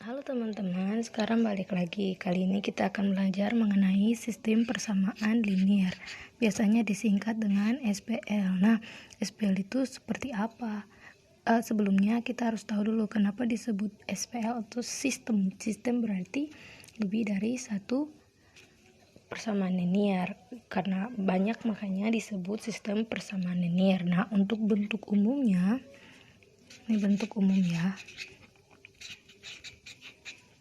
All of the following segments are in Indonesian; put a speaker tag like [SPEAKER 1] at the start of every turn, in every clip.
[SPEAKER 1] Halo teman-teman, sekarang balik lagi. Kali ini kita akan belajar mengenai sistem persamaan linier. Biasanya disingkat dengan SPL. Nah, SPL itu seperti apa? Sebelumnya kita harus tahu dulu kenapa disebut SPL atau sistem. Sistem berarti lebih dari satu persamaan linier. Karena banyak makanya disebut sistem persamaan linier. Nah, untuk bentuk umumnya, ini bentuk umum ya.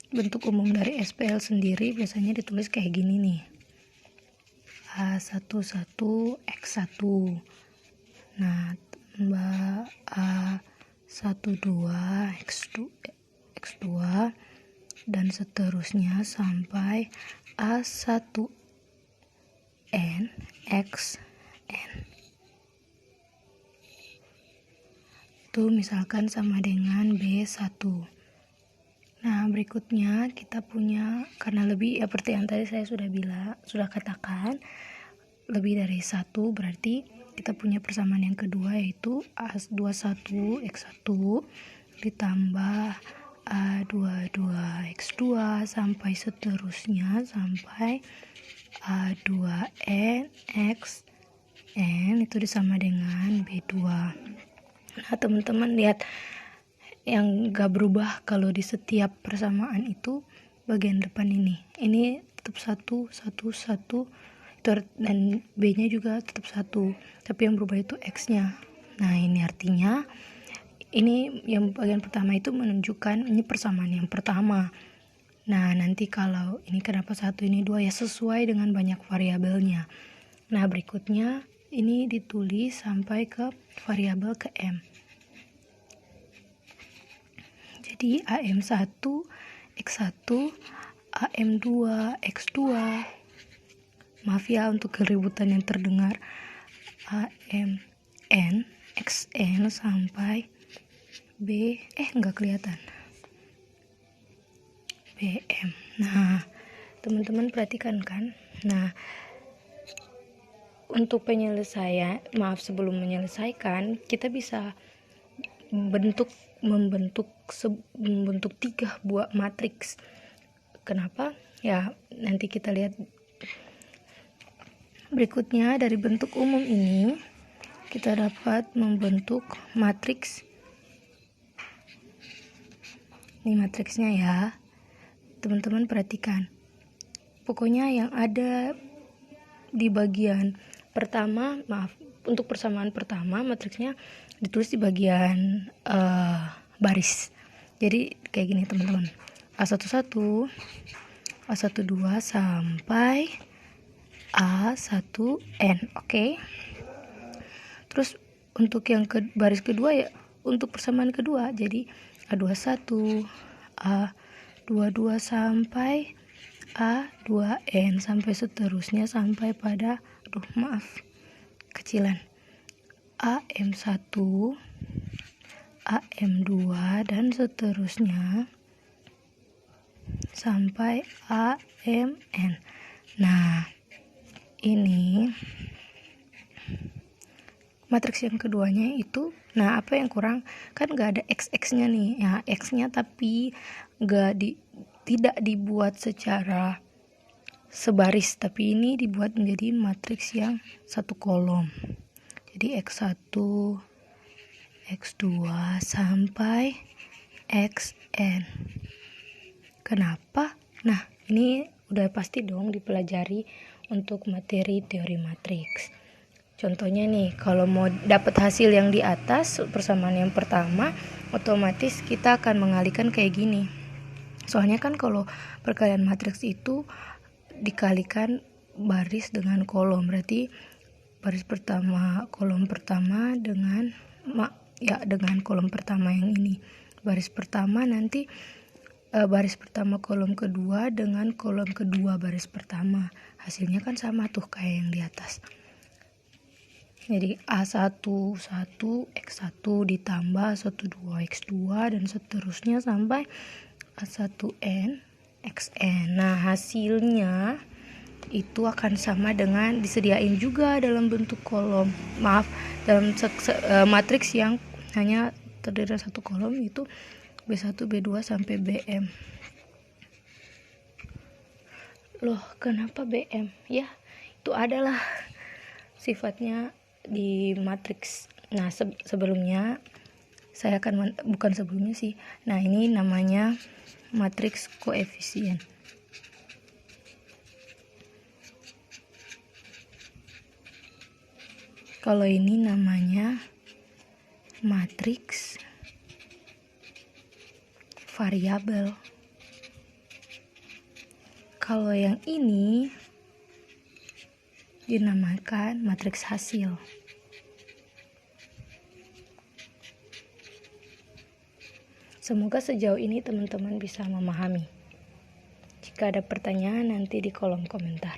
[SPEAKER 1] Bentuk umum dari SPL sendiri biasanya ditulis kayak gini nih. A11X1. Nah, tambah A12X2 dan seterusnya sampai A1NXN. Itu misalkan sama dengan B1. Nah, berikutnya kita punya, karena lebih ya seperti yang tadi saya sudah katakan, lebih dari 1 berarti kita punya persamaan yang kedua, yaitu A21X1 ditambah A22X2 sampai seterusnya sampai A2NXN itu disama dengan B2. Nah, teman-teman lihat yang gak berubah kalau di setiap persamaan itu bagian depan ini tetap 1 dan B nya juga tetap 1, tapi yang berubah itu X nya. Nah, ini artinya ini yang bagian pertama itu menunjukkan ini persamaan yang pertama. Nah, nanti kalau ini kenapa 1 ini 2 ya sesuai dengan banyak variabelnya. Nah, berikutnya ini ditulis sampai ke variabel ke M. Jadi AM1 X1 AM2 X2, maaf ya untuk keributan yang terdengar, AMN XN sampai enggak kelihatan BM. Nah, teman-teman perhatikan kan. Nah, untuk sebelum menyelesaikan kita bisa membentuk 3 buah matriks. Kenapa? Ya, nanti kita lihat berikutnya. Dari bentuk umum ini kita dapat membentuk matriks. Ini matriksnya ya. Teman-teman perhatikan. Pokoknya yang ada di bagian pertama, untuk persamaan pertama matriksnya ditulis di bagian baris. Jadi kayak gini teman-teman. A11, A12 sampai A1N. Oke. Terus untuk yang baris kedua ya, untuk persamaan kedua jadi A21, A22 sampai A2N sampai seterusnya sampai pada kecilan AM1, AM2 dan seterusnya sampai AMN. Nah, ini matriks yang keduanya itu, nah apa yang kurang? Kan gak ada XX-nya nih. Ya, X-nya tapi tidak dibuat secara sebaris, tapi ini dibuat menjadi matriks yang satu kolom. Jadi X1, X2 sampai XN. Kenapa? Nah, ini udah pasti dong dipelajari untuk materi teori matriks. Contohnya nih, kalau mau dapat hasil yang di atas, persamaan yang pertama, otomatis kita akan mengalihkan kayak gini. Soalnya kan kalau perkalian matriks itu dikalikan baris dengan kolom, berarti baris pertama kolom pertama dengan kolom pertama yang ini. Baris pertama nanti baris pertama kolom kedua dengan kolom kedua baris pertama. Hasilnya kan sama tuh kayak yang di atas. Jadi A11 X1 ditambah A12 X2 dan seterusnya sampai A1N XN. Nah, hasilnya itu akan sama dengan disediain juga dalam bentuk kolom. Dalam matriks yang hanya terdiri dari satu kolom, itu B1, B2 sampai BM. Loh, kenapa BM? Ya, itu adalah sifatnya di matriks. Nah, sebelumnya saya akan bukan sebelumnya sih. Nah, ini namanya matriks koefisien. Kalau ini namanya matriks variabel. Kalau yang ini dinamakan matriks hasil. Semoga sejauh ini teman-teman bisa memahami. Jika ada pertanyaan nanti di kolom komentar.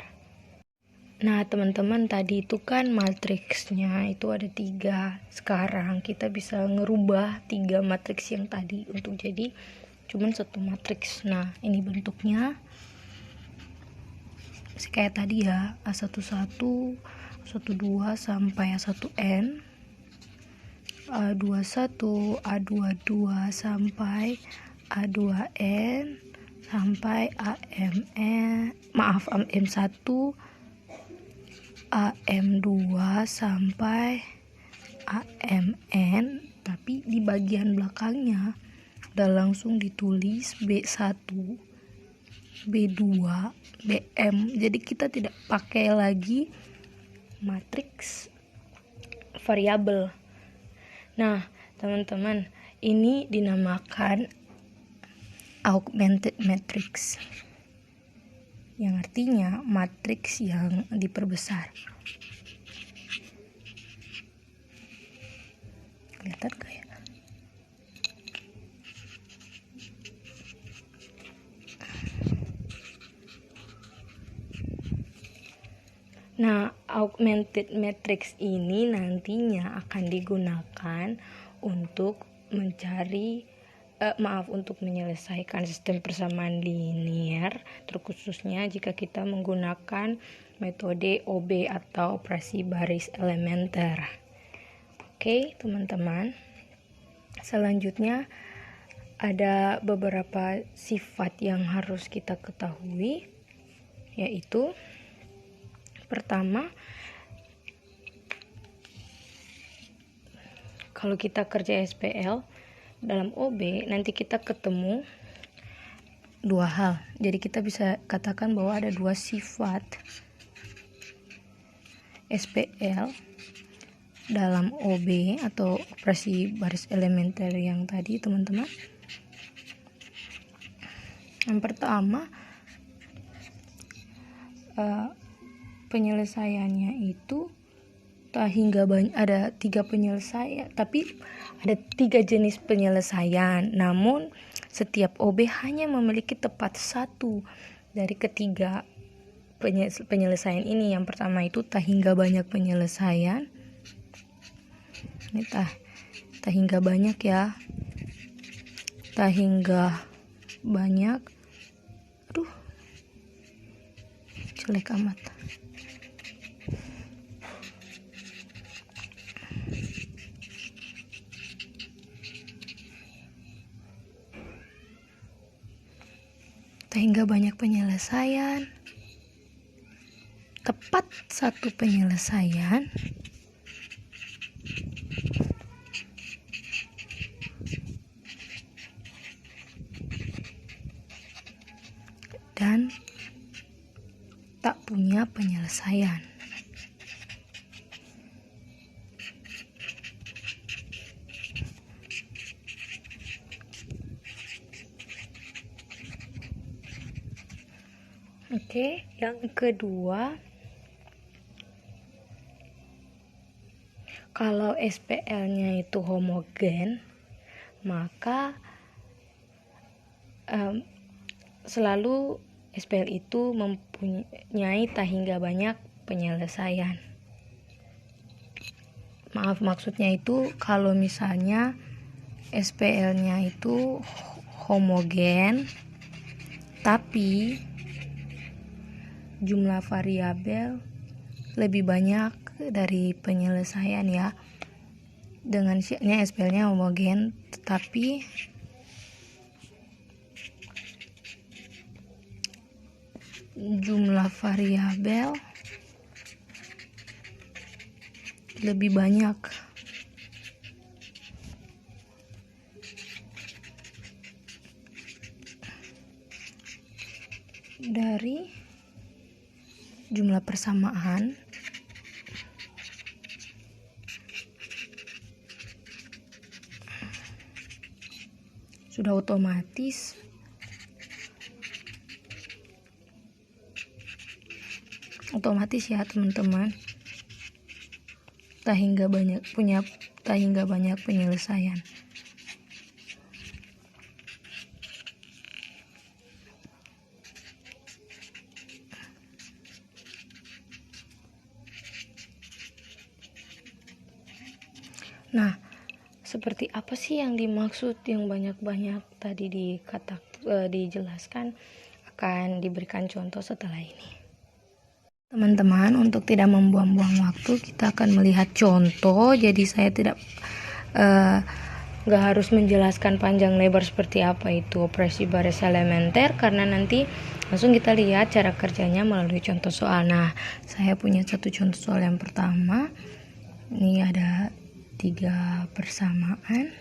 [SPEAKER 1] Nah teman-teman, tadi itu kan matriksnya itu ada 3. Sekarang kita bisa ngerubah 3 matriks yang tadi untuk jadi cuman 1 matriks. Nah ini bentuknya kayak tadi ya, A11, A12 sampai A1N, A21, A22 sampai A2N sampai AM1, AM2 sampai AMN, tapi di bagian belakangnya udah langsung ditulis B1, B2, BM. Jadi kita tidak pakai lagi matriks variabel. Nah, teman-teman, ini dinamakan augmented matrix, yang artinya matriks yang diperbesar. Kelihatan gak ya? Nah, augmented matrix ini nantinya akan digunakan untuk untuk menyelesaikan sistem persamaan linear, terkhususnya jika kita menggunakan metode OB atau operasi baris elementer. Oke, teman-teman. Selanjutnya ada beberapa sifat yang harus kita ketahui, yaitu pertama, kalau kita kerja SPL dalam OB nanti kita ketemu 2 hal. Jadi kita bisa katakan bahwa ada 2 sifat SPL dalam OB atau operasi baris elementer yang tadi, teman-teman. Yang pertama, penyelesaiannya itu ada 3 penyelesaian, tapi ada 3 jenis penyelesaian. Namun setiap OB hanya memiliki tepat 1 dari ketiga penyelesaian ini. Yang pertama itu tak hingga banyak penyelesaian. Ini tak hingga banyak ya. Tak hingga banyak. Aduh, jelek amat. Tak hingga banyak penyelesaian, tepat 1 penyelesaian, dan tak punya penyelesaian. Oke, yang kedua, kalau SPL-nya itu homogen, maka selalu SPL itu mempunyai tak hingga banyak penyelesaian. Maksudnya itu kalau misalnya SPL-nya itu homogen tapi jumlah variabel lebih banyak dari penyelesaian ya. Dengan SPL-nya homogen tetapi jumlah variabel lebih banyak dari jumlah persamaan sudah otomatis ya teman-teman, tak hingga banyak penyelesaian. Nah, seperti apa sih yang dimaksud yang banyak-banyak tadi dijelaskan? Akan diberikan contoh setelah ini. Teman-teman, untuk tidak membuang-buang waktu, kita akan melihat contoh. Jadi saya tidak nggak harus menjelaskan panjang lebar seperti apa itu operasi baris elementer, karena nanti langsung kita lihat cara kerjanya melalui contoh soal. Nah, saya punya satu contoh soal yang pertama. Ini ada 3 persamaan,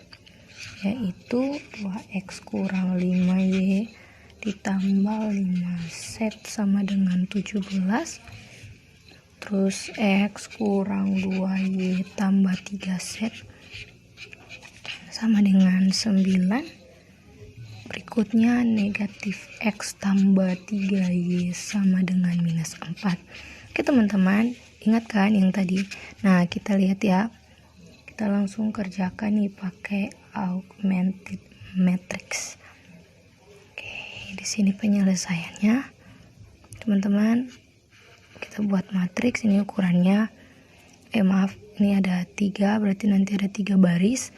[SPEAKER 1] yaitu 2x kurang 5y ditambah 5z sama dengan 17, terus x kurang 2y tambah 3z sama dengan 9. Berikutnya negatif x tambah 3y sama dengan minus 4. Oke teman-teman, ingat kan yang tadi? Nah, kita lihat ya. Kita langsung kerjakan nih pakai augmented matrix. Oke, di sini penyelesaiannya. Teman-teman, kita buat matriks. Ini ukurannya. Ini ada 3, berarti nanti ada 3 baris.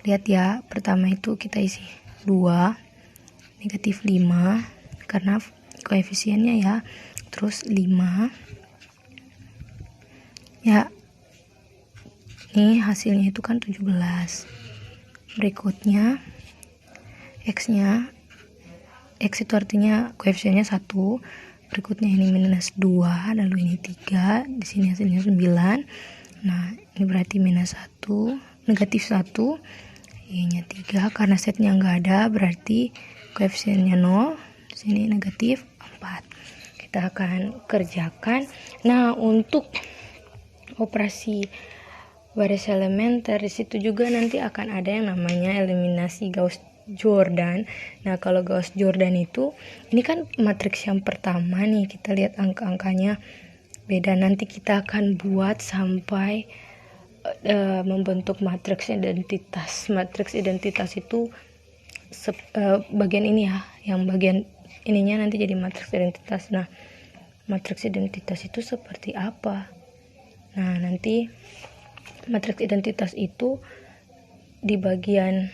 [SPEAKER 1] Lihat ya, pertama itu kita isi 2, negatif 5, karena koefisiennya ya. Terus 5. Ya, ini hasilnya itu kan 17. Berikutnya x itu artinya koefisiennya 1. Berikutnya ini minus 2, lalu ini 3, di sini hasilnya 9. Nah, ini berarti minus 1, negatif 1, y-nya 3, karena setnya nggak ada, berarti koefisiennya 0, di sini negatif 4. Kita akan kerjakan. Nah, untuk operasi baris elementer, di situ juga nanti akan ada yang namanya eliminasi Gauss-Jordan. Nah, kalau Gauss-Jordan itu, ini kan matriks yang pertama nih, kita lihat angka-angkanya beda. Nanti kita akan buat sampai membentuk matriks identitas. Matriks identitas itu bagian ini ya, yang bagian ininya nanti jadi matriks identitas. Nah, matriks identitas itu seperti apa? Nah, nanti matriks identitas itu di bagian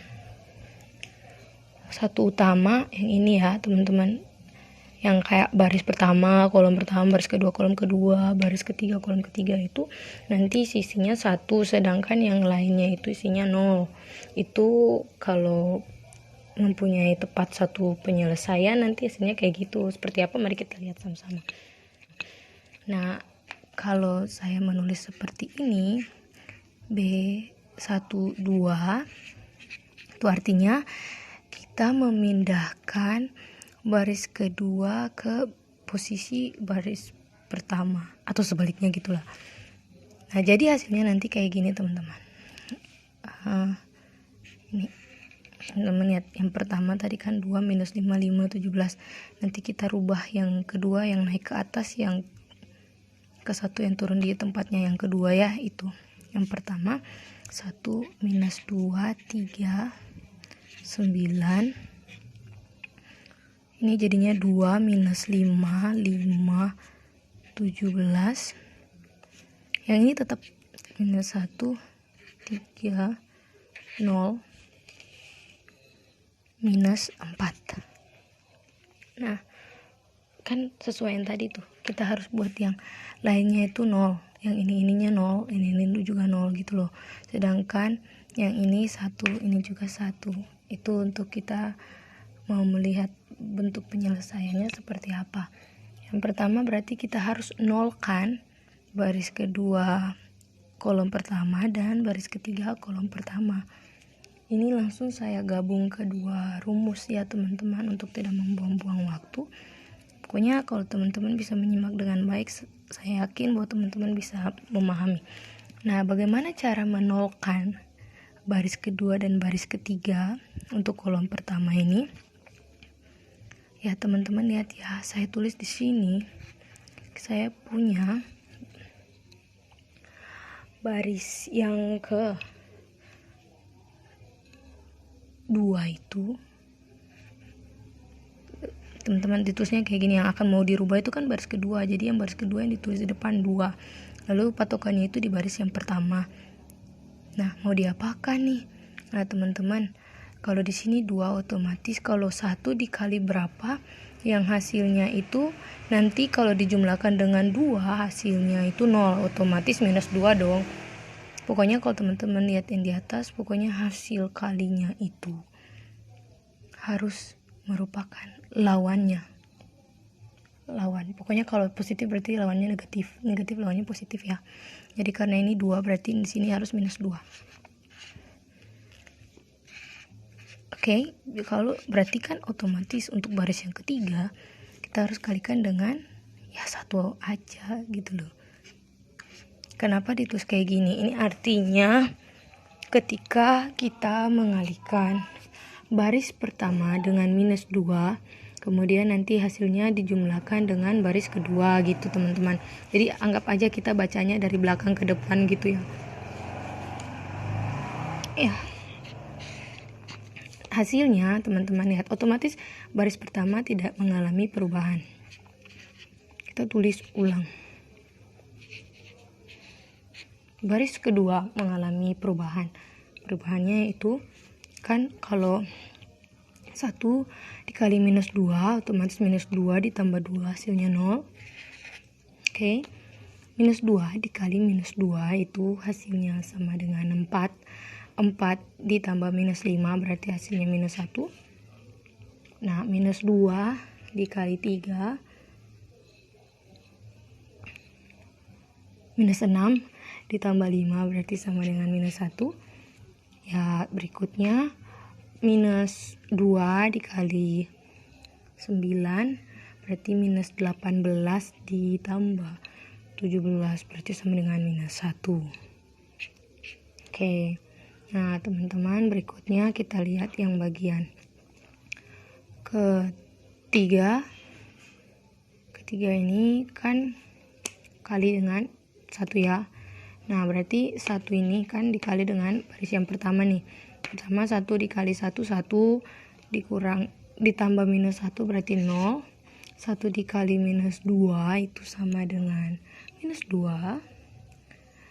[SPEAKER 1] satu utama yang ini ya teman-teman, yang kayak baris pertama, kolom pertama, baris kedua, kolom kedua, baris ketiga, kolom ketiga, itu nanti sisinya 1, sedangkan yang lainnya itu isinya 0. Itu kalau mempunyai tepat satu penyelesaian nanti hasilnya kayak gitu. Seperti apa? Mari kita lihat sama-sama. Nah, kalau saya menulis seperti ini, B12, itu artinya kita memindahkan baris kedua ke posisi baris pertama, atau sebaliknya gitulah. Nah, jadi hasilnya nanti kayak gini teman-teman. Ini teman-teman lihat, yang pertama tadi kan 2 minus 5, 5, 17. Nanti kita rubah yang kedua, yang naik ke atas, yang ke satu yang turun di tempatnya yang kedua ya. Itu yang pertama 1 minus 2, 3, 9. Ini jadinya 2 minus 5, 5, 17. Yang ini tetap minus 1, 3, 0, minus 4. Nah, kan sesuai yang tadi tuh. Kita harus buat yang lainnya itu 0. Yang ininya 0, ini juga 0 gitu loh. Sedangkan yang ini 1, ini juga 1. Itu untuk kita mau melihat bentuk penyelesaiannya seperti apa. Yang pertama berarti kita harus nolkan baris kedua kolom pertama dan baris ketiga kolom pertama. Ini langsung saya gabung kedua rumus ya teman-teman, untuk tidak membuang-buang waktu. Pokoknya kalau teman-teman bisa menyimak dengan baik, saya yakin bahwa teman-teman bisa memahami. Nah, bagaimana cara menolkan baris kedua dan baris ketiga untuk kolom pertama ini? Ya teman-teman lihat ya, saya tulis di sini. Saya punya baris yang ke 2 itu, teman-teman ditulisnya kayak gini. Yang akan mau dirubah itu kan baris kedua, jadi yang baris kedua yang ditulis di depan 2, lalu patokannya itu di baris yang pertama. Nah, mau diapakan nih? Nah teman-teman, kalau di sini 2, otomatis kalau 1 dikali berapa, yang hasilnya itu nanti kalau dijumlahkan dengan 2 hasilnya itu 0, otomatis minus 2 dong. Pokoknya kalau teman-teman lihat yang di atas, pokoknya hasil kalinya itu harus merupakan lawannya. Pokoknya kalau positif berarti lawannya negatif, negatif lawannya positif ya. Jadi karena ini 2 berarti di sini harus minus 2. Oke, kalau berarti kan otomatis untuk baris yang ketiga kita harus kalikan dengan ya 1 aja gitu loh. Kenapa ditulis kayak gini? Ini artinya ketika kita mengalihkan baris pertama dengan minus 2, kemudian nanti hasilnya dijumlahkan dengan baris kedua gitu teman-teman. Jadi anggap aja kita bacanya dari belakang ke depan gitu ya. Ya. Hasilnya teman-teman lihat, otomatis baris pertama tidak mengalami perubahan. Kita tulis ulang. Baris kedua mengalami perubahan. Perubahannya itu kan kalau 1 dikali minus 2, otomatis minus 2 ditambah 2 hasilnya 0. Oke. Minus 2 dikali minus 2 itu hasilnya sama dengan 4. 4 ditambah minus 5 berarti hasilnya minus 1. Nah, minus 2 dikali 3 minus 6 ditambah 5 berarti sama dengan minus 1. Ya, berikutnya minus 2 dikali 9 berarti minus 18 ditambah 17 berarti sama dengan minus 1. Oke. Nah teman-teman, berikutnya kita lihat yang bagian ketiga ini kan kali dengan 1 ya. Nah berarti 1 ini kan dikali dengan baris yang pertama nih. Pertama 1 dikali 1 dikurang ditambah minus 1 berarti 0. 1 dikali minus 2 itu sama dengan minus 2.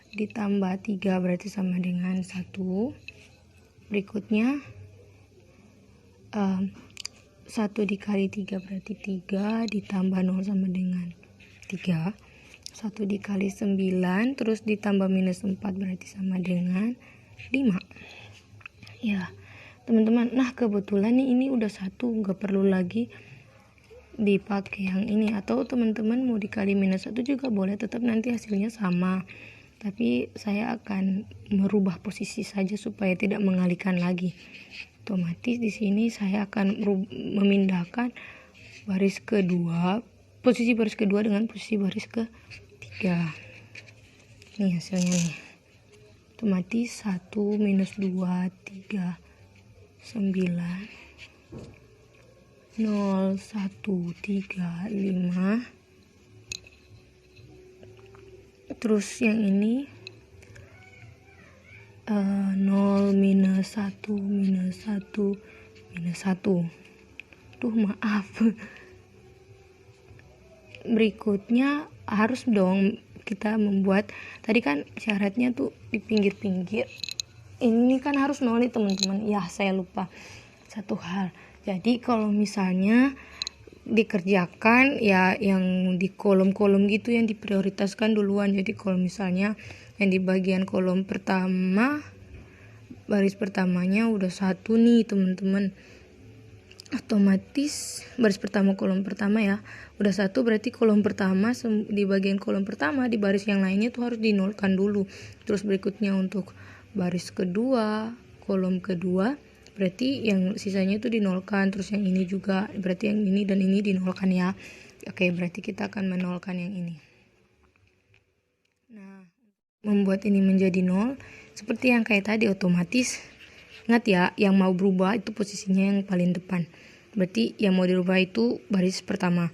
[SPEAKER 1] Ditambah 3 berarti sama dengan 1. Berikutnya 1 dikali 3 berarti 3, ditambah 0 sama dengan 3. 1 dikali 9 terus ditambah minus 4 berarti sama dengan 5. Ya teman-teman, nah kebetulan nih ini udah 1, gak perlu lagi dipakai yang ini. Atau teman-teman mau dikali minus 1 juga boleh, tetap nanti hasilnya sama. Tapi saya akan merubah posisi saja supaya tidak mengalihkan lagi. Otomatis di sini saya akan memindahkan baris kedua, posisi baris kedua dengan posisi baris ketiga. Nih hasilnya nih. Otomatis 1 minus 2 3 9 0 1 3 5. Terus yang ini 0 minus 1 minus 1 minus 1. Tuh maaf. Berikutnya harus dong kita membuat, tadi kan syaratnya tuh di pinggir-pinggir. Ini kan harus 0 nih teman-teman. Ya saya lupa satu hal. Jadi kalau misalnya dikerjakan ya yang di kolom-kolom gitu yang diprioritaskan duluan. Jadi kalau misalnya yang di bagian kolom pertama, baris pertamanya udah 1 nih teman-teman, otomatis baris pertama kolom pertama ya udah 1, berarti kolom pertama di bagian kolom pertama di baris yang lainnya tuh harus dinolkan dulu. Terus berikutnya untuk baris kedua kolom kedua berarti yang sisanya itu dinolkan, terus yang ini juga berarti yang ini dan ini dinolkan ya. Oke, berarti kita akan menolkan yang ini. Nah, membuat ini menjadi 0 seperti yang kayak tadi, otomatis ingat ya, yang mau berubah itu posisinya yang paling depan. Berarti yang mau dirubah itu baris pertama.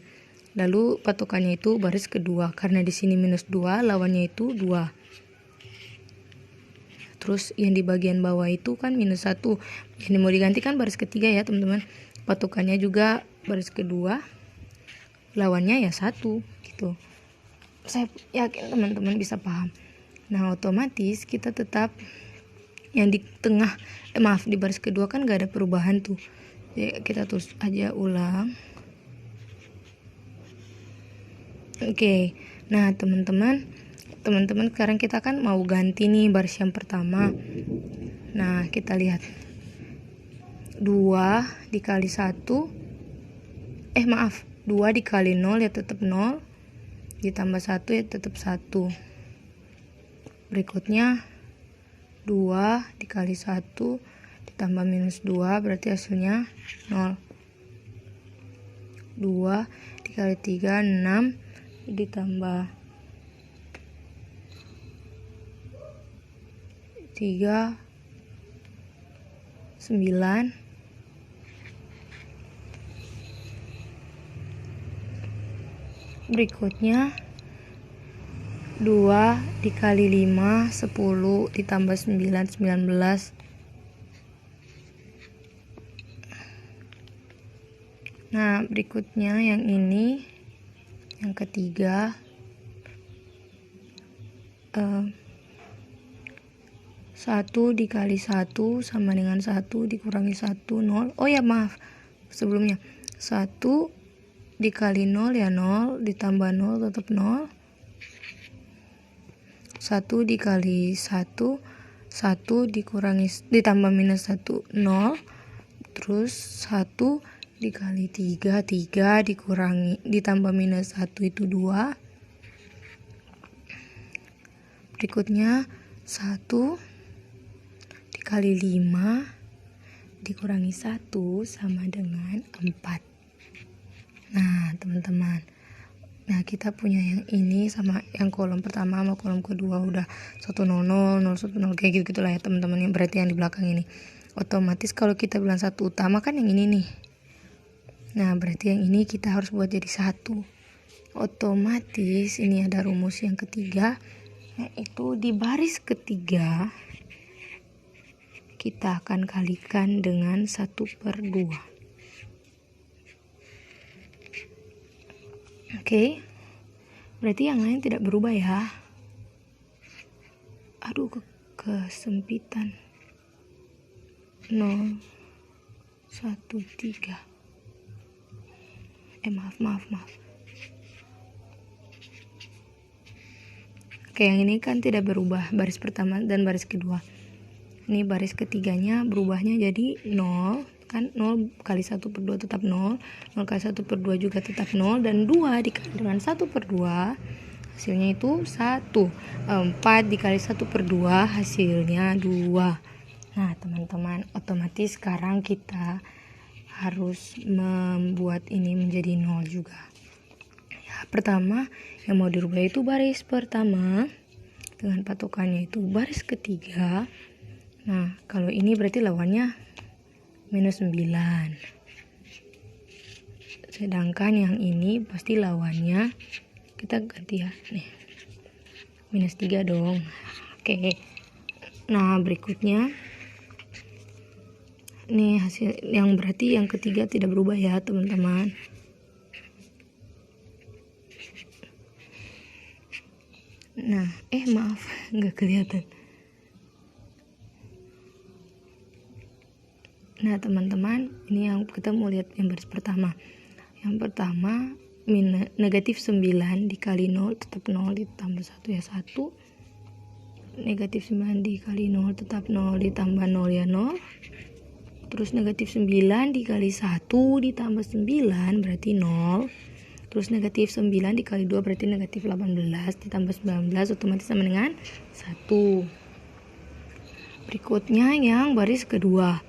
[SPEAKER 1] Lalu patokannya itu baris kedua. Karena di sini -2, lawannya itu 2. Terus yang di bagian bawah itu kan -1. Ini mau diganti kan baris ketiga ya, teman-teman. Patokannya juga baris kedua. Lawannya ya 1 gitu. Saya yakin teman-teman bisa paham. Nah, otomatis kita tetap yang di tengah di baris kedua kan gak ada perubahan tuh. Jadi kita tulis aja ulang. Oke. Nah, teman-teman sekarang kita kan mau ganti nih baris yang pertama. Nah, kita lihat 2 dikali 1 2 dikali 0 ya tetap 0, ditambah 1 ya tetap 1. Berikutnya 2 dikali 1 ditambah -2 berarti hasilnya 0. 2 dikali 3 6 ditambah 3 9. Berikutnya 2 dikali 5 10 ditambah 9 19. Nah, berikutnya yang ini yang ketiga 1 dikali 1 sama dengan 1 dikurangi 1 0. Oh ya, maaf sebelumnya. 1 dikali 0 ya 0, ditambah 0 tetap 0. 1 dikali 1 dikurangi ditambah -1 0. Terus 1 dikali 3 dikurangi ditambah -1 itu 2. Berikutnya 1 dikali 5 dikurangi 1 sama dengan 4. Nah, teman-teman, nah kita punya yang ini sama yang kolom pertama sama kolom kedua udah 100 010 kayak gitu gitulah ya teman-teman. Yang berarti yang di belakang ini otomatis kalau kita bilang satu utama kan yang ini nih. Nah, berarti yang ini kita harus buat jadi 1. Otomatis ini ada rumus yang ketiga, yaitu di baris ketiga kita akan kalikan dengan 1/2. Oke, berarti yang lain tidak berubah ya. Aduh, kesempitan. 0 1 3. Maaf. Oke, yang ini kan tidak berubah, baris pertama dan baris kedua. Ini baris ketiganya berubahnya jadi 0, kan 0 kali 1/2 tetap 0, 0 kali 1/2 juga tetap 0, dan 2 dikali dengan 1/2 hasilnya itu 1. 4 dikali 1/2 hasilnya 2. Nah, teman-teman, otomatis sekarang kita harus membuat ini menjadi 0 juga. Ya, pertama yang mau dirubah itu baris pertama dengan patokannya itu baris ketiga. Nah, kalau ini berarti lawannya -9. Sedangkan yang ini pasti lawannya kita ganti ya. Nih. -3 dong. Oke. Nah, berikutnya nih hasil yang berarti yang ketiga tidak berubah ya, teman-teman. Nah, maaf, nggak kelihatan. Nah, teman-teman, ini yang kita mau lihat yang baris pertama. Yang pertama, -9 dikali 0 tetap 0 ditambah 1 ya 1. -9 dikali 0 tetap 0 ditambah 0 ya 0. Terus negatif 9 dikali 1 ditambah 9 berarti 0. Terus negatif 9 dikali 2 berarti negatif 18 ditambah 19 otomatis sama dengan 1. Berikutnya yang baris kedua.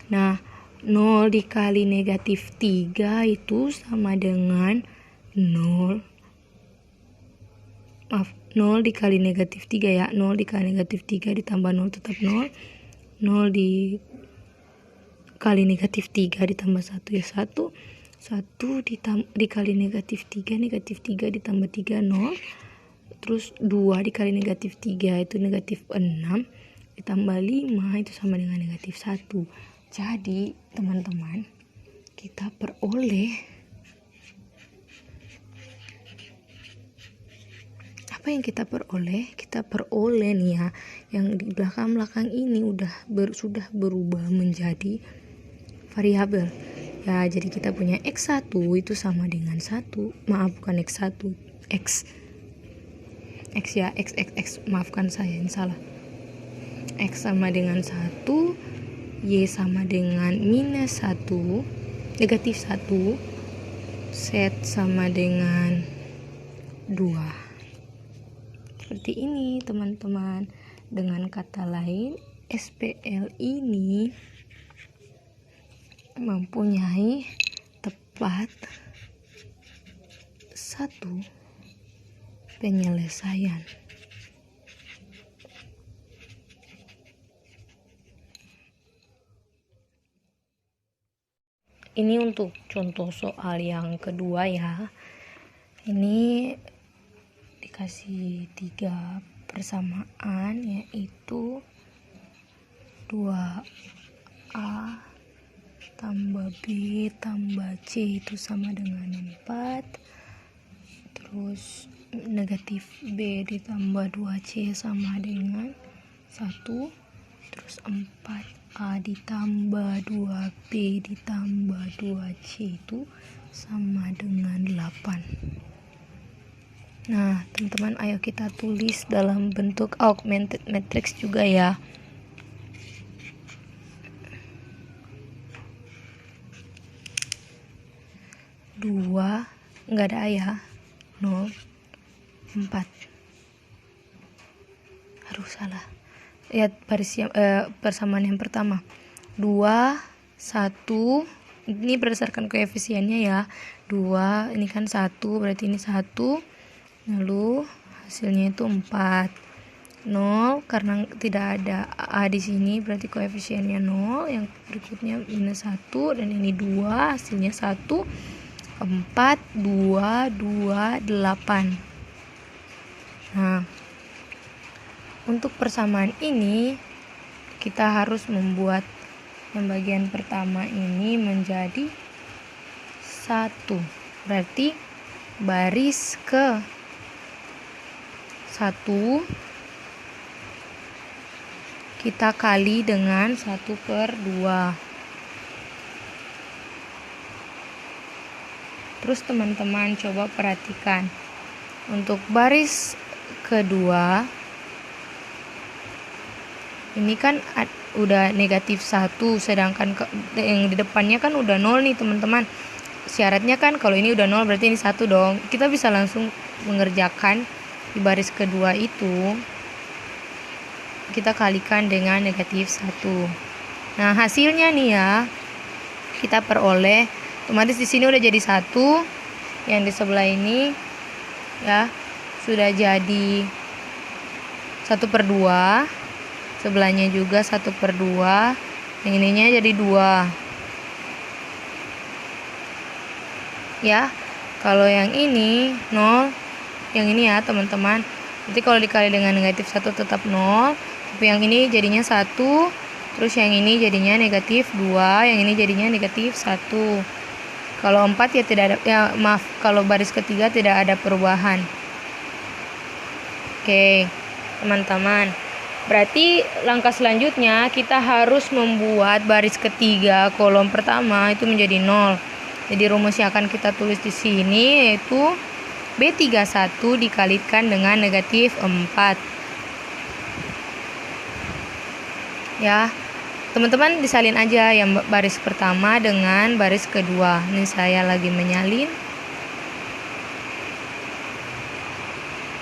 [SPEAKER 1] Nah, 0 dikali negatif 3 itu sama dengan 0 dikali negatif 3 ya. 0 dikali negatif 3 ditambah 0 tetap 0. 0 dikali negatif 3 ditambah 1 ya 1. 1 dikali negatif 3 ditambah 3 0. Terus 2 dikali negatif 3 itu negatif 6 ditambah 5 itu sama dengan negatif 1. Jadi teman-teman, kita peroleh apa yang kita peroleh? Kita peroleh nih ya, yang di belakang-belakang ini sudah berubah menjadi variabel. Ya, jadi kita punya X1 itu sama dengan 1. Maaf, bukan X1. X ya, X. Maafkan saya, ini salah. X sama dengan 1. Y sama dengan minus 1, negatif 1, Z sama dengan 2. Seperti ini teman-teman. Dengan kata lain, SPL ini mempunyai tepat satu penyelesaian. Ini untuk contoh soal yang kedua ya. Ini dikasih 3 persamaan, yaitu 2A tambah B tambah C itu sama dengan 4. Terus negatif B ditambah 2C sama dengan 1. Terus 4A ditambah 2B ditambah 2C itu sama dengan 8. Nah, teman-teman, ayo kita tulis dalam bentuk augmented matrix juga ya. Dua, enggak ada A ya. 0, 4. Aduh, salah. Lihat baris persamaan yang pertama. 2, 1. Ini berdasarkan koefisiennya ya. 2, ini kan 1, berarti ini 1. Lalu hasilnya itu 4. 0 karena tidak ada A di sini, berarti koefisiennya 0. Yang berikutnya minus 1 dan ini 2, hasilnya 1. 4, 2, 2, 8. Nah, untuk persamaan ini kita harus membuat yang bagian pertama ini menjadi 1. Berarti baris ke 1 kita kali dengan 1/2. Terus teman-teman coba perhatikan. Untuk baris kedua ini kan udah negatif 1, sedangkan yang di depannya kan udah 0 nih teman-teman. Syaratnya kan kalau ini udah 0 berarti ini 1 dong. Kita bisa langsung mengerjakan di baris kedua itu kita kalikan dengan negatif 1. Nah, hasilnya nih ya, kita peroleh otomatis di sini udah jadi 1. Yang di sebelah ini ya sudah jadi 1/2. Sebelahnya juga 1/2. Yang ininya jadi 2. Ya, kalau yang ini 0, yang ini ya teman-teman. Nanti kalau dikali dengan negatif 1 tetap 0. Tapi yang ini jadinya 1. Terus yang ini jadinya negatif 2. Yang ini jadinya negatif 1. Kalau 4 ya tidak ada, ya maaf, kalau baris ketiga tidak ada perubahan. Oke, teman-teman. Berarti langkah selanjutnya kita harus membuat baris ketiga kolom pertama itu menjadi 0. Jadi rumus yang akan kita tulis di sini yaitu B31 dikalikan dengan negatif 4. Ya. teman-teman disalin aja yang baris pertama dengan baris kedua. Ini saya lagi menyalin.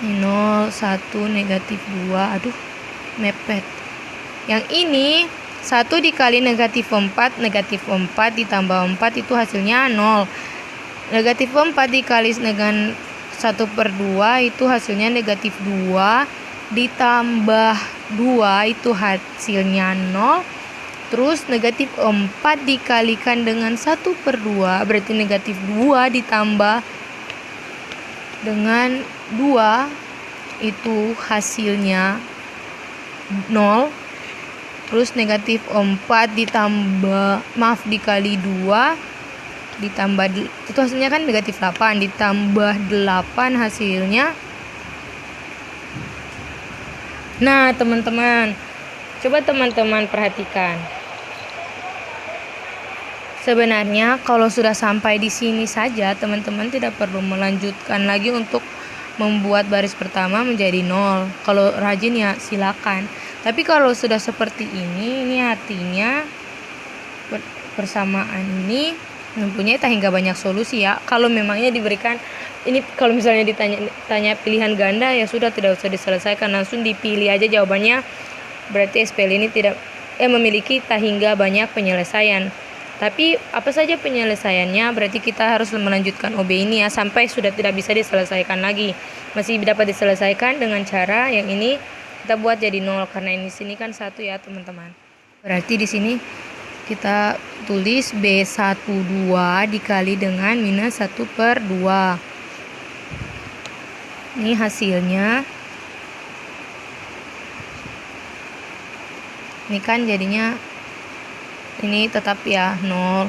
[SPEAKER 1] Ini 0, 1, negatif 2. Aduh, mepet. Yang ini 1 dikali negatif 4, negatif 4 ditambah 4 itu hasilnya 0. Negatif 4 dikali dengan 1/2 itu hasilnya negatif 2, ditambah 2 itu hasilnya 0. Terus negatif 4 dikalikan dengan 1/2 berarti negatif 2 ditambah dengan 2 itu hasilnya 0. Terus negatif 4 dikali 2 ditambah itu hasilnya kan negatif 8, ditambah 8 hasilnya. Nah teman-teman, coba teman-teman perhatikan. Sebenarnya kalau sudah sampai di sini saja, teman-teman tidak perlu melanjutkan lagi untuk membuat baris pertama menjadi 0. Kalau rajin ya silakan. Tapi kalau sudah seperti ini artinya persamaan ini mempunyai tak hingga banyak solusi ya. Kalau memangnya diberikan ini, kalau misalnya ditanya pilihan ganda ya sudah, tidak usah diselesaikan, langsung dipilih aja jawabannya. Berarti SPL ini tidak memiliki tak hingga banyak penyelesaian. Tapi apa saja penyelesaiannya, berarti kita harus melanjutkan OB ini ya sampai sudah tidak bisa diselesaikan lagi. Masih dapat diselesaikan dengan cara yang ini kita buat jadi 0 karena ini sini kan 1 ya teman-teman. Berarti di sini kita tulis B12 dikali dengan minus 1/2. Ini hasilnya. Ini kan jadinya ini tetap ya 0,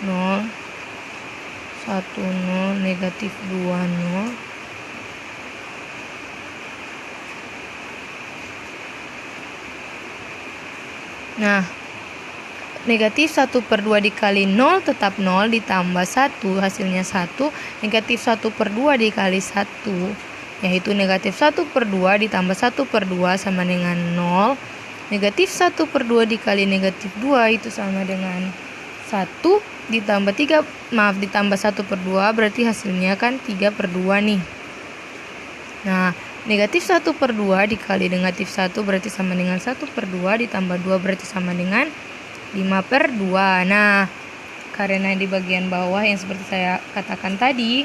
[SPEAKER 1] 0, 1, 0, negatif 2, 0. Nah, negatif 1/2 dikali 0 tetap 0 ditambah 1 hasilnya 1. Negatif 1/2 dikali 1 yaitu negatif 1/2 ditambah 1/2 sama dengan 0. Negatif 1/2 dikali negatif 2 itu sama dengan 1 ditambah 1/2 berarti hasilnya kan 3/2 nih. Nah, negatif 1/2 dikali negatif 1 berarti sama dengan 1/2 ditambah 2 berarti sama dengan 5/2. Nah, karena di bagian bawah yang seperti saya katakan tadi,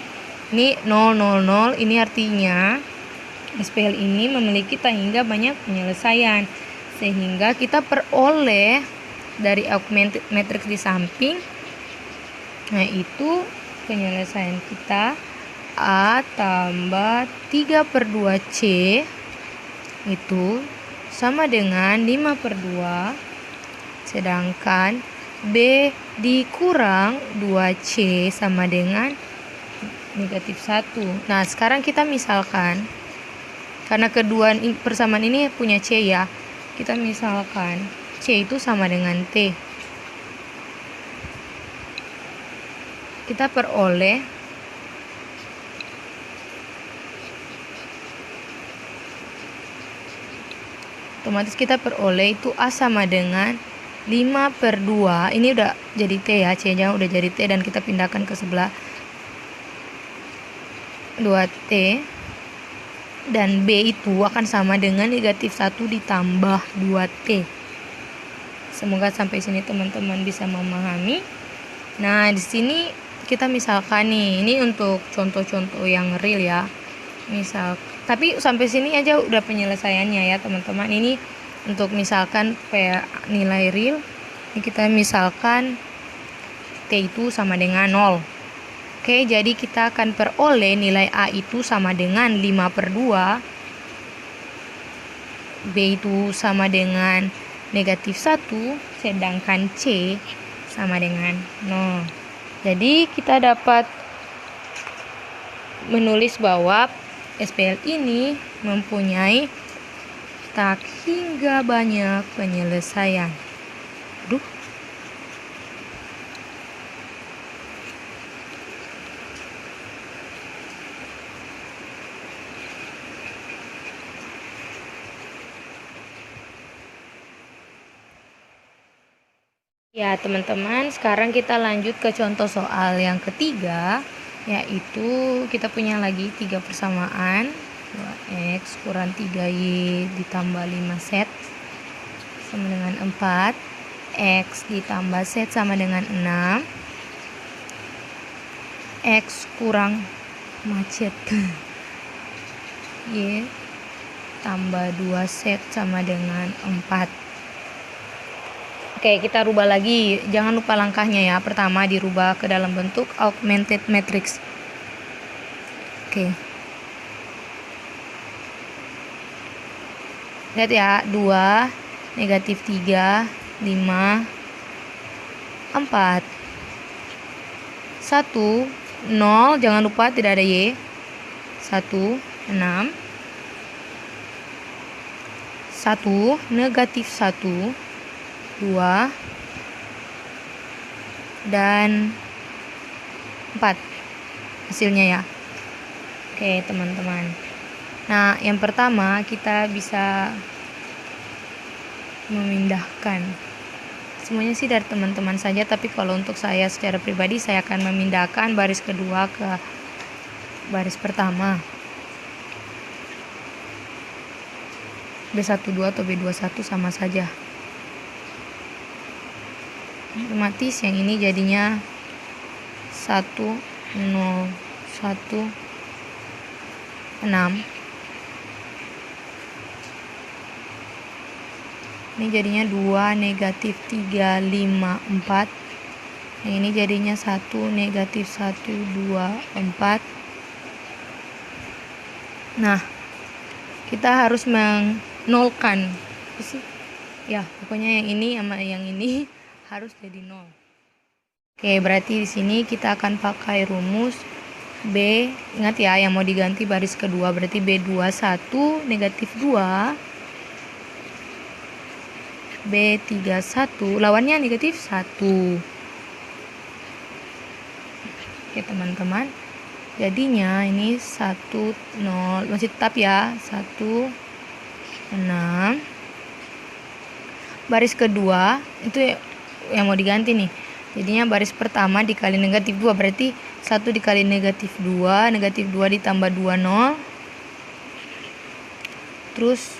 [SPEAKER 1] ini 0, 0, 0, ini artinya SPL ini memiliki tak hingga banyak penyelesaian. Sehingga kita peroleh dari matriks di samping, nah itu penyelesaian kita A tambah 3/2C itu sama dengan 5/2, sedangkan B dikurang 2C sama dengan negatif 1. Nah sekarang kita misalkan, karena kedua persamaan ini punya C ya, kita misalkan C itu sama dengan T. Kita peroleh otomatis kita peroleh itu A sama dengan 5/2. Ini udah jadi T ya, C-nya udah jadi T dan kita pindahkan ke sebelah 2T. Dan B itu akan sama dengan negatif 1 ditambah 2T. Semoga sampai sini teman-teman bisa memahami. Nah, di sini kita misalkan nih, ini untuk contoh-contoh yang real ya. Tapi sampai sini aja udah penyelesaiannya ya, teman-teman. Ini untuk misalkan nilai real. Ini kita misalkan T itu sama dengan 0. Oke, jadi kita akan peroleh nilai A itu sama dengan 5/2. B itu sama dengan negatif 1, sedangkan C sama dengan 0. Jadi kita dapat menulis bahwa SPL ini mempunyai tak hingga banyak penyelesaian. Aduh. Ya teman-teman, sekarang kita lanjut ke contoh soal yang ketiga, yaitu kita punya lagi 3 persamaan. 2x kurang 3y ditambah 5z sama dengan 4. X ditambah z sama dengan 6. X kurang macet y tambah 2z sama dengan 4. Oke, kita rubah lagi. Jangan lupa langkahnya ya. Pertama dirubah ke dalam bentuk augmented matrix. Oke. Lihat ya, 2, negatif 3, 5, 4. 1, 0, jangan lupa tidak ada Y. 1, 6. 1, negatif 1. 2 dan 4 hasilnya ya. Oke teman-teman, nah yang pertama kita bisa memindahkan, semuanya sih dari teman-teman saja, tapi kalau untuk saya secara pribadi saya akan memindahkan baris kedua ke baris pertama. B12 atau B21 sama saja. Otomatis yang ini jadinya 1, 0, 1, 6. Ini jadinya 2, negatif 3, 5, 4. Yang ini jadinya 1, negatif 1, 2, 4. Nah, kita harus menolkan. Ya, pokoknya yang ini sama yang ini harus jadi 0. Oke, berarti di sini kita akan pakai rumus B. Ingat ya, yang mau diganti baris kedua, berarti B21 negatif 2, B31 lawannya negatif 1. Oke teman-teman, jadinya ini 1, 0, masih tetap ya, 1, 6. Baris kedua itu yang mau diganti nih, jadinya baris pertama dikali negatif 2, berarti 1 dikali negatif 2, negatif 2 ditambah 2, 0. Terus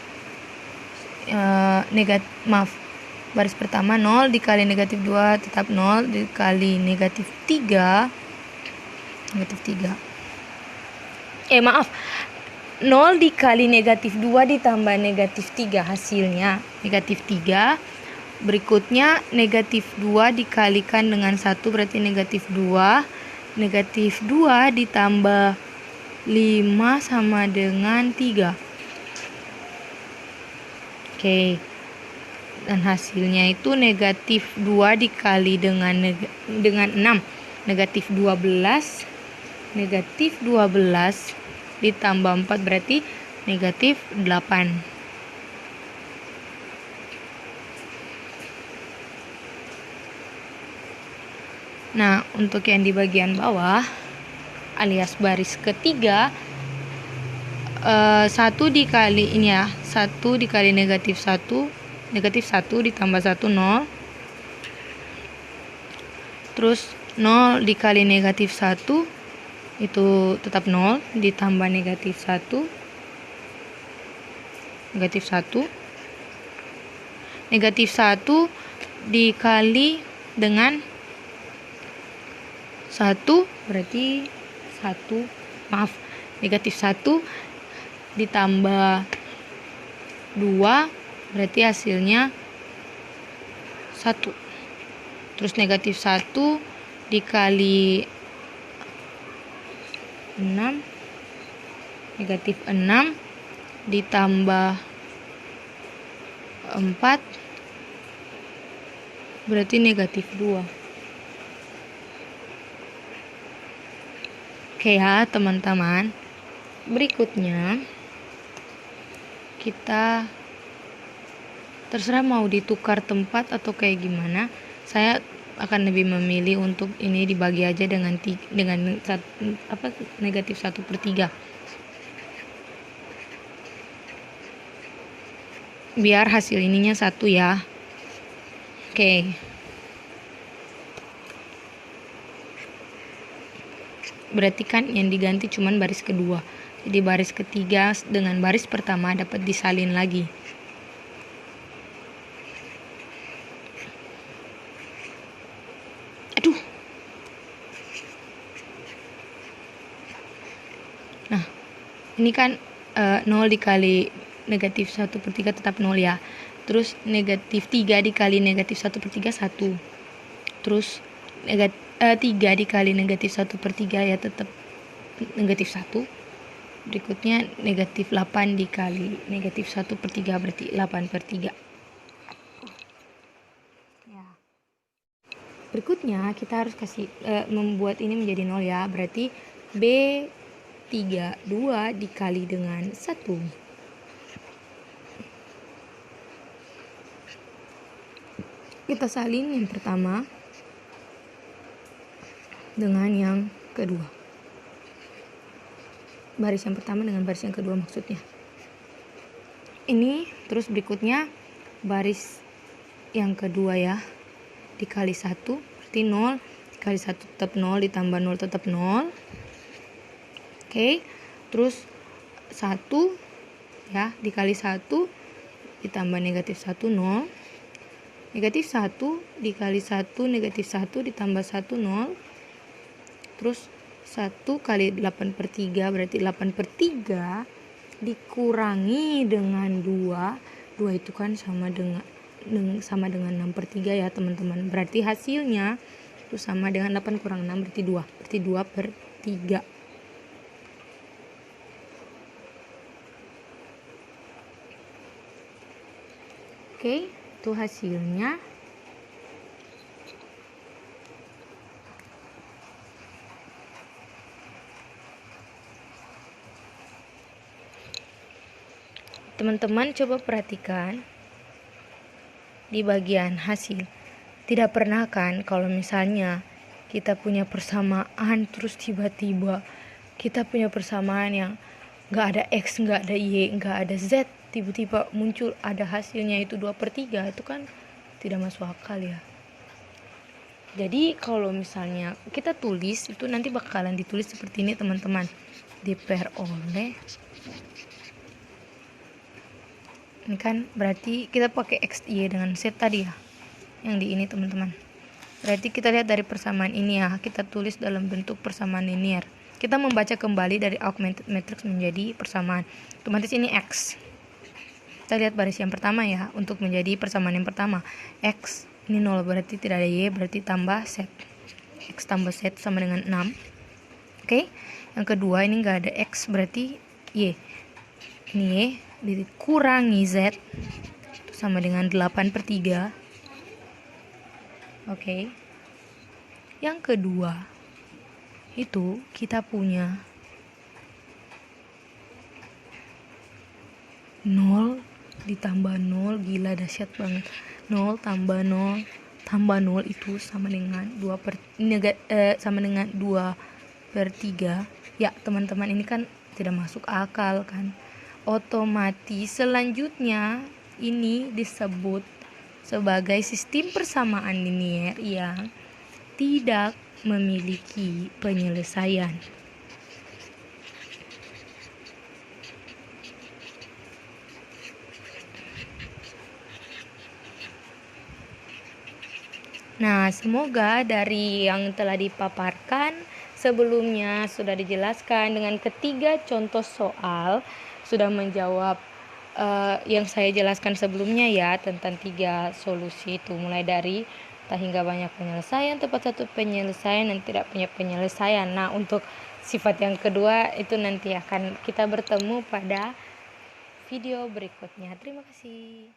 [SPEAKER 1] baris pertama 0 dikali negatif 2 tetap 0, dikali negatif 3, negatif 3. 0 dikali negatif 2 ditambah negatif 3 hasilnya negatif 3. Berikutnya negatif 2 dikalikan dengan 1 berarti negatif 2. Negatif 2 ditambah 5 sama dengan 3. Oke. Dan hasilnya itu negatif 2 dikali dengan 6. Negatif 12. Negatif 12 ditambah 4 berarti negatif 8. Nah, untuk yang di bagian bawah alias baris ketiga, 1 dikali ini ya, 1 dikali negatif 1, negatif 1 ditambah 1, 0. Terus 0 dikali negatif 1 itu tetap 0, ditambah negatif 1, negatif 1. Negatif 1 dikali dengan 1 berarti 1, negatif 1 ditambah 2 berarti hasilnya 1. Terus negatif 1 dikali 6, negatif 6 ditambah 4 berarti negatif 2. Oke ya teman-teman, berikutnya kita terserah mau ditukar tempat atau kayak gimana. Saya akan lebih memilih untuk ini dibagi aja dengan negatif 1/3 biar hasil ininya 1 ya. Oke. berarti kan yang diganti cuman baris kedua. Jadi baris ketiga dengan baris pertama dapat disalin lagi. Aduh. Nah, ini kan 0 dikali negatif 1/3 tetap 0 ya. Terus negatif 3 dikali negatif 1/3 1. Terus 3 dikali negatif 1/3 ya tetap negatif 1. Berikutnya negatif 8 dikali negatif 1/3 berarti 8/3. Ya. Berikutnya kita harus kasih membuat ini menjadi 0 ya. Berarti B32 dikali dengan 1. Kita salin yang pertama dengan yang kedua. Baris yang pertama dengan baris yang kedua maksudnya. Ini terus berikutnya baris yang kedua ya. Dikali 1 berarti 0. Dikali 1 tetap 0, ditambah 0 tetap 0. Oke. Terus 1 ya, dikali 1 ditambah negatif 1 0. Negatif 1 dikali 1 negatif 1 ditambah 1 0. Terus 1 kali 8/3 berarti 8/3 dikurangi dengan 2. 2 itu kan sama dengan 6/3 ya teman-teman. Berarti hasilnya itu sama dengan 8 kurang 6 berarti 2. Berarti 2/3. Oke, itu hasilnya. Teman-teman coba perhatikan di bagian hasil. Tidak pernah kan kalau misalnya kita punya persamaan terus tiba-tiba kita punya persamaan yang gak ada X, gak ada Y, gak ada Z, tiba-tiba muncul ada hasilnya itu 2/3, itu kan tidak masuk akal ya. Jadi kalau misalnya kita tulis itu nanti bakalan ditulis seperti ini teman-teman. Diperoleh. Ini kan berarti kita pakai X, Y dengan Z tadi ya. Yang di ini teman-teman. Berarti kita lihat dari persamaan ini ya. Kita tulis dalam bentuk persamaan linear. Kita membaca kembali dari augmented matrix menjadi persamaan. Otomatis ini X. Kita lihat baris yang pertama ya. Untuk menjadi persamaan yang pertama. X ini 0 berarti tidak ada Y. Berarti tambah Z. X tambah Z sama dengan 6. Oke. Yang kedua ini gak ada X berarti Y. Ini Y dikurangi Z itu sama dengan 8/3. Oke. Yang kedua itu kita punya 0 ditambah 0, gila dahsyat banget. 0 tambah 0 tambah 0 itu sama dengan 2/3. Ya teman-teman, ini kan tidak masuk akal kan. Otomatis selanjutnya ini disebut sebagai sistem persamaan linier yang tidak memiliki penyelesaian. Nah, semoga dari yang telah dipaparkan sebelumnya sudah dijelaskan dengan ketiga contoh soal sudah menjawab yang saya jelaskan sebelumnya ya, tentang 3 solusi itu, mulai dari tak hingga banyak penyelesaian, tepat satu penyelesaian, dan tidak punya penyelesaian. Nah, untuk sifat yang kedua itu nanti akan kita bertemu pada video berikutnya. Terima kasih.